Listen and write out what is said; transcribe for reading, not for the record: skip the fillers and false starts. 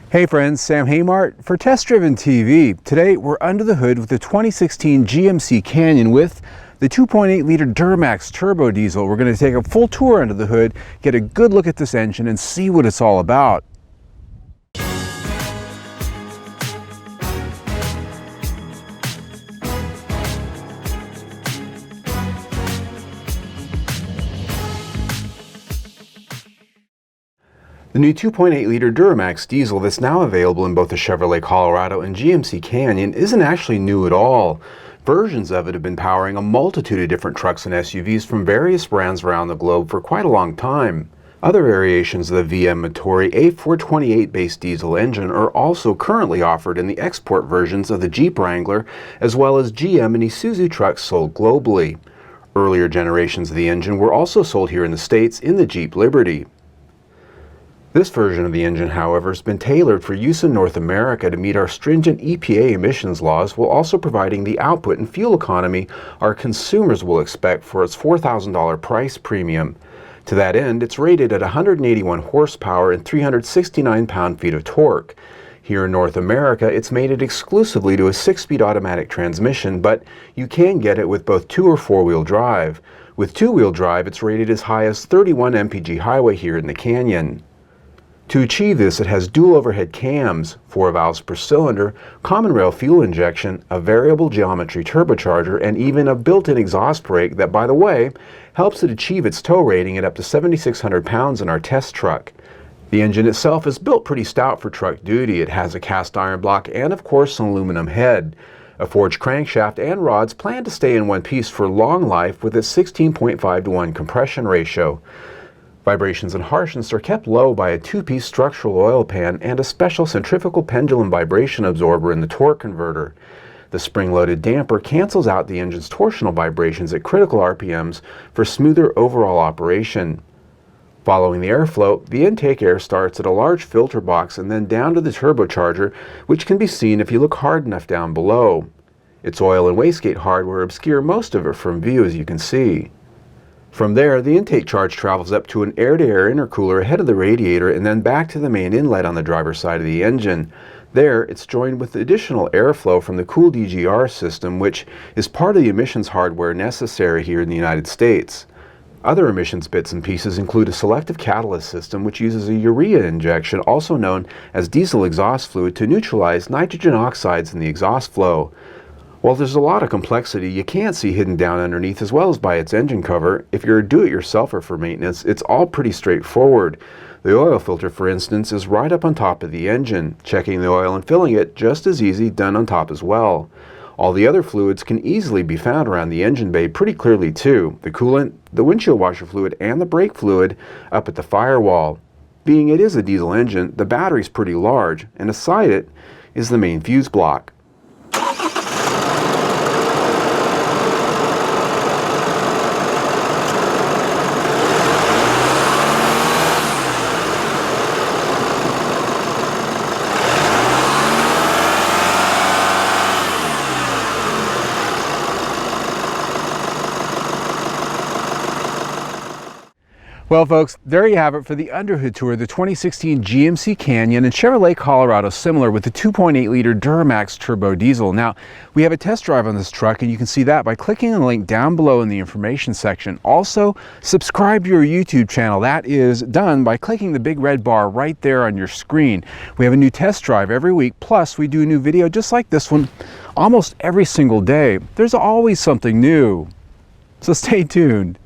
Hey friends, Sam Haymart for Test Driven TV. Today we're under the hood with the 2016 GMC Canyon with the 2.8 liter DuraMax turbo diesel. We're going to take a full tour under the hood, get a good look at this engine and see what it's all about. The new 2.8 liter DuraMax diesel that's now available in both the Chevrolet Colorado and GMC Canyon isn't actually new at all. Versions of it have been powering a multitude of different trucks and SUVs from various brands around the globe for quite a long time. Other variations of the VM Motori A428 based diesel engine are also currently offered in the export versions of the Jeep Wrangler, as well as GM and Isuzu trucks sold globally. Earlier generations of the engine were also sold here in the States in the Jeep Liberty. This version of the engine, however, has been tailored for use in North America to meet our stringent EPA emissions laws, while also providing the output and fuel economy our consumers will expect for its $4,000 price premium. To that end, it's rated at 181 horsepower and 369 pound-feet of torque. Here in North America, it's mated exclusively to a 6-speed automatic transmission, but you can get it with both 2- or 4-wheel drive. With 2-wheel drive, it's rated as high as 31 mpg highway here in the Canyon. To achieve this, it has dual overhead cams, 4 valves per cylinder, common rail fuel injection, a variable geometry turbocharger, and even a built-in exhaust brake that, by the way, helps it achieve its tow rating at up to 7,600 pounds in our test truck. The engine itself is built pretty stout for truck duty. It has a cast iron block and, of course, an aluminum head. A forged crankshaft and rods plan to stay in one piece for long life with a 16.5:1 compression ratio. Vibrations and harshness are kept low by a 2-piece structural oil pan and a special centrifugal pendulum vibration absorber in the torque converter. The spring-loaded damper cancels out the engine's torsional vibrations at critical RPMs for smoother overall operation. Following the airflow, the intake air starts at a large filter box and then down to the turbocharger, which can be seen if you look hard enough down below. Its oil and wastegate hardware obscure most of it from view, as you can see. From there, the intake charge travels up to an air-to-air intercooler ahead of the radiator and then back to the main inlet on the driver's side of the engine. There, it's joined with additional airflow from the Cool DGR system, which is part of the emissions hardware necessary here in the United States. Other emissions bits and pieces include a selective catalyst system which uses a urea injection, also known as diesel exhaust fluid, to neutralize nitrogen oxides in the exhaust flow. While there's a lot of complexity you can't see hidden down underneath as well as by its engine cover, if you're a do-it-yourselfer for maintenance, it's all pretty straightforward. The oil filter, for instance, is right up on top of the engine. Checking the oil and filling it, just as easy, done on top as well. All the other fluids can easily be found around the engine bay pretty clearly too. The coolant, the windshield washer fluid, and the brake fluid up at the firewall. Being it is a diesel engine, the battery's pretty large, and aside it is the main fuse block. Well folks, there you have it for the underhood tour of the 2016 GMC Canyon and Chevrolet Colorado, similar with the 2.8 liter DuraMax turbo diesel. Now, we have a test drive on this truck and you can see that by clicking on the link down below in the information section. Also, subscribe to your YouTube channel. That is done by clicking the big red bar right there on your screen. We have a new test drive every week, plus we do a new video just like this one almost every single day. There's always something new, so stay tuned.